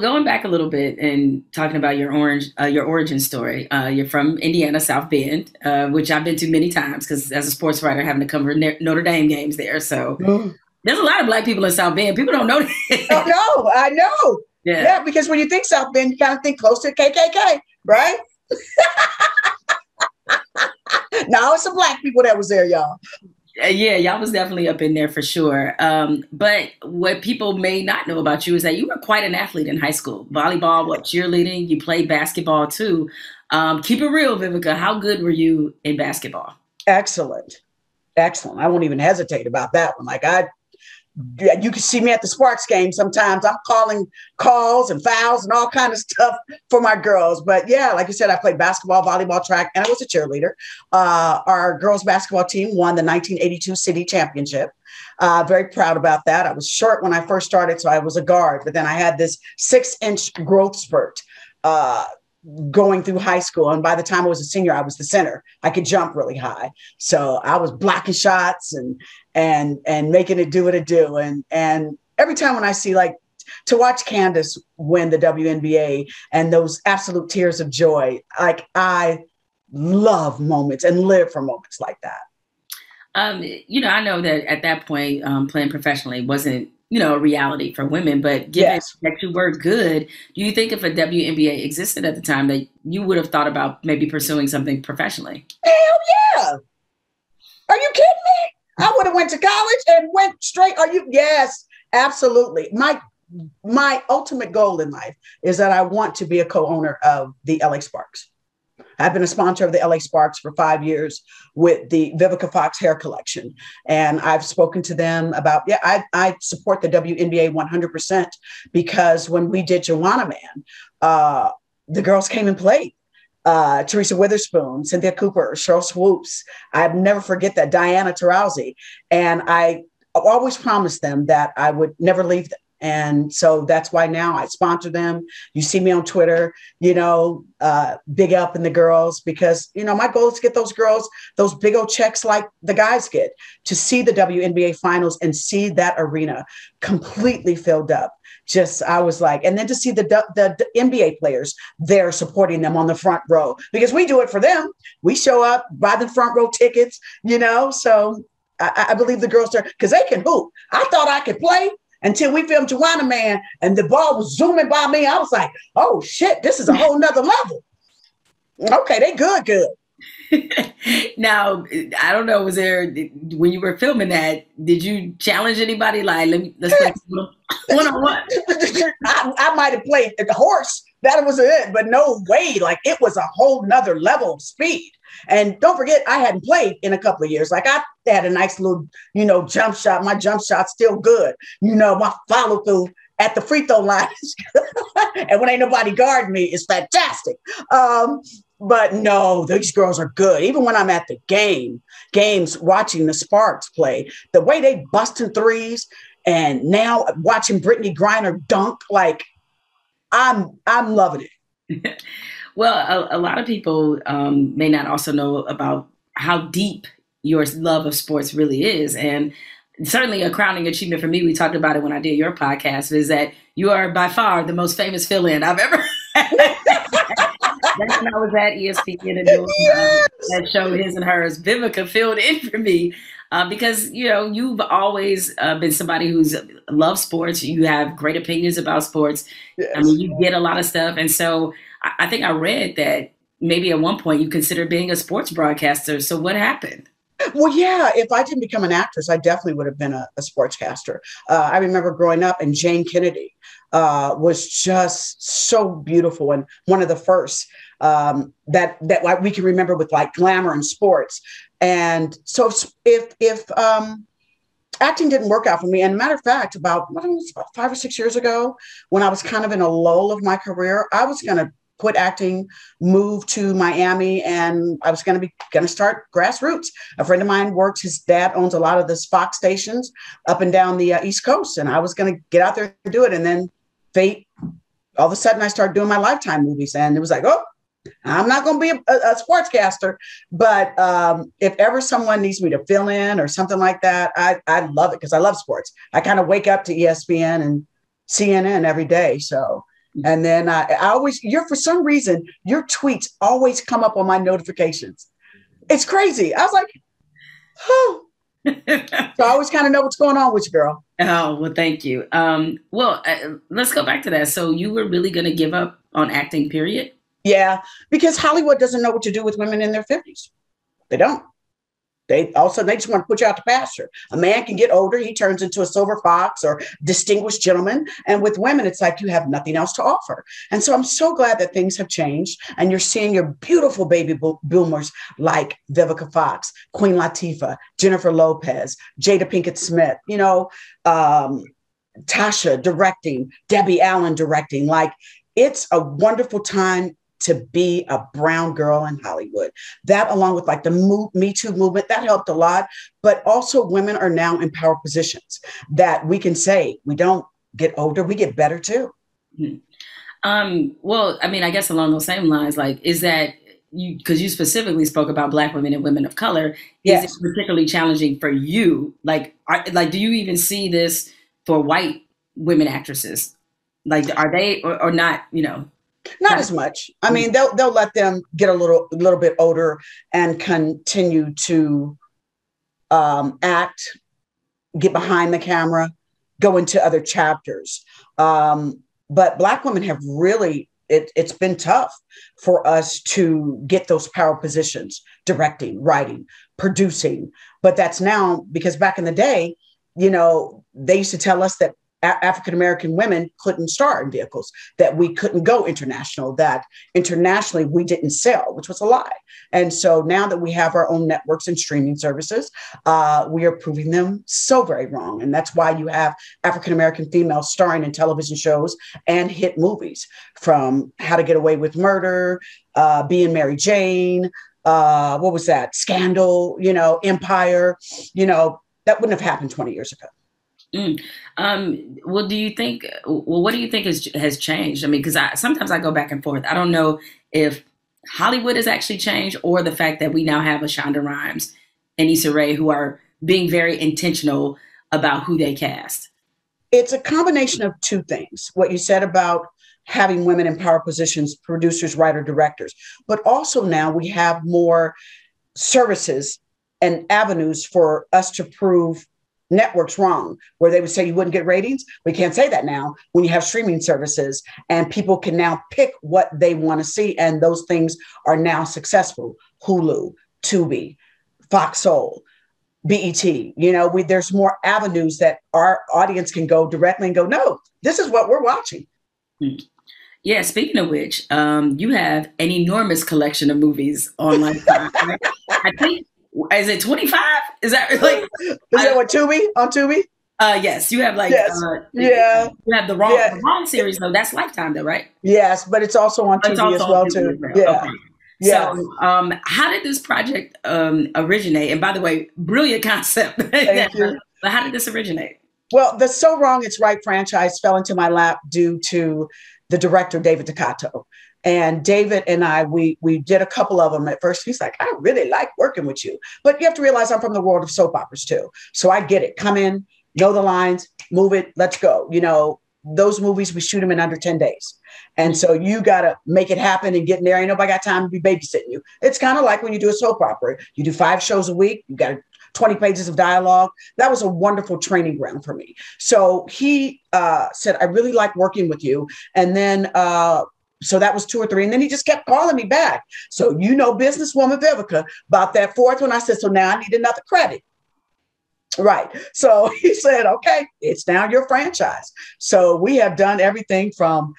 going back a little bit and talking about your origin story. You're from Indiana, South Bend, which I've been to many times because as a sports writer, having to cover Notre Dame games there. So Mm. there's a lot of black people in South Bend. People don't know Oh that. no, I know. Yeah. Yeah, because when you think South Bend, you kind of think close to KKK, right? No, it's some black people that was there, y'all. Yeah, y'all was definitely up in there for sure. But what people may not know about you is that you were quite an athlete in high school. Volleyball, what cheerleading, you played basketball too. Keep it real, Vivica. How good were you in basketball? Excellent. Excellent. I won't even hesitate about that one. Yeah, you can see me at the Sparks game sometimes. I'm calling calls and fouls and all kind of stuff for my girls. But yeah, like you said, I played basketball, volleyball, track, and I was a cheerleader. Our girls basketball team won the 1982 city championship. Very proud about that. I was short when I first started, so I was a guard, but then I had this 6-inch growth spurt. Going through high school. And by the time I was a senior, I was the center. I could jump really high. So I was blocking shots and making it do what it do. And every time when I see to watch Candace win the WNBA and those absolute tears of joy, I love moments and live for moments like that. I know that at that point, playing professionally wasn't, a reality for women, but given Yes. that you were good, do you think if a WNBA existed at the time that you would have thought about maybe pursuing something professionally? Hell yeah. Are you kidding me? I would have went to college and went straight. Yes, absolutely. My ultimate goal in life is that I want to be a co-owner of the LA Sparks. I've been a sponsor of the LA Sparks for 5 years with the Vivica Fox hair collection. And I've spoken to them about, I support the WNBA 100% because when we did Joanna Man, the girls came and played. Teresa Witherspoon, Cynthia Cooper, Cheryl Swoops. I'll never forget that, Diana Taurasi. And I always promised them that I would never leave them. And so that's why now I sponsor them. You see me on Twitter, big up in the girls because, my goal is to get those girls, those big old checks like the guys get, to see the WNBA finals and see that arena completely filled up. I was like, and then to see the NBA players there supporting them on the front row, because we do it for them. We show up, buy the front row tickets, so I believe the girls there because they can hoop. I thought I could play until we filmed Joanna Man and the ball was zooming by me. I was like, oh shit, this is a whole nother level. Okay, they good. Now, I don't know, was there, when you were filming that, did you challenge anybody? Like, let's play one-on-one. I might have played the horse. That was it, but no way. It was a whole nother level of speed. And don't forget, I hadn't played in a couple of years. I had a nice little, jump shot. My jump shot's still good. My follow through at the free throw line. And when ain't nobody guarding me, it's fantastic. But no, these girls are good. Even when I'm at the games, watching the Sparks play, the way they busting threes, and now watching Brittany Griner dunk, I'm loving it. Well, a lot of people may not also know about how deep your love of sports really is. And certainly a crowning achievement for me, we talked about it when I did your podcast, is that you are by far the most famous fill-in I've ever had. That's when I was at ESPN and doing that show, His and Hers. Vivica filled in for me because, you've always been somebody who's loves sports. You have great opinions about sports. Yes. I mean, you get a lot of stuff. And so I think I read that maybe at one point you considered being a sports broadcaster. So what happened? Well, yeah, if I didn't become an actress, I definitely would have been a sportscaster. I remember growing up, and Jane Kennedy was just so beautiful, and one of the first that we can remember with glamour in sports. And so if acting didn't work out for me, and matter of fact, about 5 or 6 years ago, when I was kind of in a lull of my career, I was going to quit acting, move to Miami, and I was going to start grassroots. A friend of mine works, his dad owns a lot of the Fox stations up and down the East Coast, and I was going to get out there and do it. And then fate, all of a sudden I started doing my Lifetime movies, and it was like, oh, I'm not going to be a sportscaster, but if ever someone needs me to fill in or something like that, I love it because I love sports. I kind of wake up to ESPN and CNN every day. So And then I always, for some reason, your tweets always come up on my notifications. It's crazy. I was like, oh. So I always kind of know what's going on with you, girl. Oh, well, thank you. Let's go back to that. So you were really going to give up on acting, period? Yeah, because Hollywood doesn't know what to do with women in their 50s. They don't. They all of a sudden they just want to put you out to pasture. A man can get older, he turns into a silver fox or distinguished gentleman. And with women, it's like you have nothing else to offer. And so I'm so glad that things have changed. And you're seeing your beautiful baby boomers like Vivica Fox, Queen Latifah, Jennifer Lopez, Jada Pinkett Smith, Tasha directing, Debbie Allen directing. Like, it's a wonderful time to be a brown girl in Hollywood. That, along with like the Me Too movement, that helped a lot. But also women are now in power positions that we can say we don't get older, we get better too. Well, I mean, I guess along those same lines, like, is that you, because you specifically spoke about Black women and women of color, yes. Is it particularly challenging for you? Like, do you even see this for white women actresses? Like, are they or not, Not as much. I mean, they'll let them get a little bit older and continue to act, get behind the camera, go into other chapters. But Black women have really, it's been tough for us to get those power positions, directing, writing, producing. But that's now because back in the day, they used to tell us that African-American women couldn't star in vehicles, that we couldn't go international, that internationally we didn't sell, which was a lie. And so now that we have our own networks and streaming services, we are proving them so very wrong. And that's why you have African-American females starring in television shows and hit movies, from How to Get Away with Murder, Being Mary Jane, what was that? Scandal, Empire, that wouldn't have happened 20 years ago. What do you think has changed? I mean, because sometimes I go back and forth. I don't know if Hollywood has actually changed, or the fact that we now have a Shonda Rhimes and Issa Rae who are being very intentional about who they cast. It's a combination of two things. What you said about having women in power positions, producers, writer, directors, but also now we have more services and avenues for us to prove networks wrong, where they would say you wouldn't get ratings. We can't say that now when you have streaming services, and people can now pick what they want to see. And those things are now successful. Hulu, Tubi, Fox Soul, BET, there's more avenues that our audience can go directly and go, no, this is what we're watching. Yeah. Speaking of which, you have an enormous collection of movies on Lifetime. I think, is it 25? Is that like? Is that what Tubi on Tubi? Yes, you have like. Yes. Yeah. You have the wrong series though. That's Lifetime though, right? Yes, but it's also on Tubi as well too. Yeah. Okay. Yeah. So, how did this project originate? And by the way, brilliant concept. Thank you. But how did this originate? Well, the So Wrong It's Right franchise fell into my lap due to the director, David Ducato. And David and I, we did a couple of them. At first, he's like, I really like working with you. But you have to realize I'm from the world of soap operas too. So I get it. Come in, know the lines, move it, let's go. Those movies, we shoot them in under 10 days. And so you got to make it happen and get in there. Ain't nobody got time to be babysitting you. It's kind of like when you do a soap opera. You do 5 shows a week. You got 20 pages of dialogue. That was a wonderful training ground for me. So he said, I really like working with you. And then, so that was 2 or 3. And then he just kept calling me back. So, businesswoman Vivica, about that 4th one, I said, so now I need another credit. Right. So he said, okay, it's now your franchise. So we have done everything from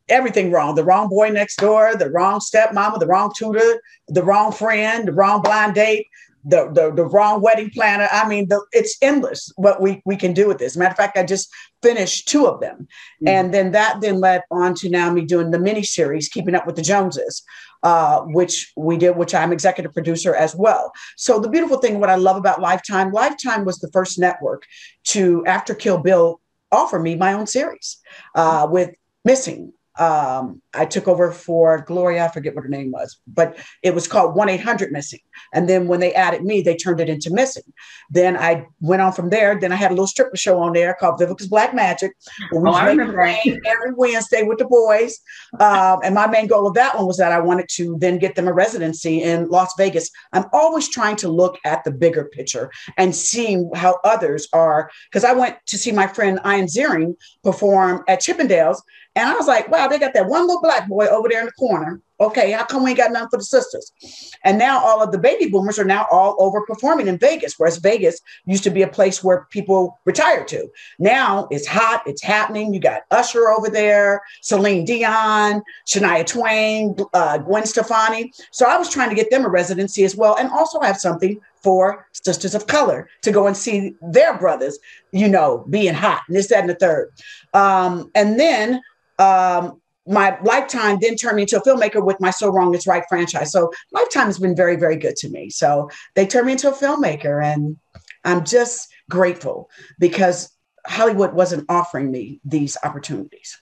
everything wrong. The wrong boy next door, the wrong stepmama, the wrong tutor, the wrong friend, the wrong blind date, the wrong wedding planner. I mean, it's endless what we can do with this. Matter of fact, I just finished 2 of them. Mm-hmm. And then that led on to now me doing the mini series, Keeping Up with the Joneses, which we did, which I'm executive producer as well. So the beautiful thing, what I love about Lifetime was the first network to, after Kill Bill, offer me my own series with Missing, I took over for Gloria. I forget what her name was, but it was called 1-800-Missing. And then when they added me, they turned it into Missing. Then I went on from there. Then I had a little stripper show on there called Vivica's Black Magic, where we was making rain every Wednesday with the boys. And my main goal of that one was that I wanted to then get them a residency in Las Vegas. I'm always trying to look at the bigger picture and seeing how others are. Because I went to see my friend Ian Ziering perform at Chippendales. And I was like, wow, they got that one little black boy over there in the corner. Okay, how come we ain't got nothing for the sisters? And now all of the baby boomers are now all over performing in Vegas, whereas Vegas used to be a place where people retired to. Now it's hot, it's happening. You got Usher over there, Celine Dion, Shania Twain, Gwen Stefani. So I was trying to get them a residency as well, and also have something for sisters of color to go and see their brothers, being hot, and this, that, and the third. And then my Lifetime then turned me into a filmmaker with my So Wrong It's Right franchise. So Lifetime has been very, very good to me. So they turned me into a filmmaker, and I'm just grateful because Hollywood wasn't offering me these opportunities.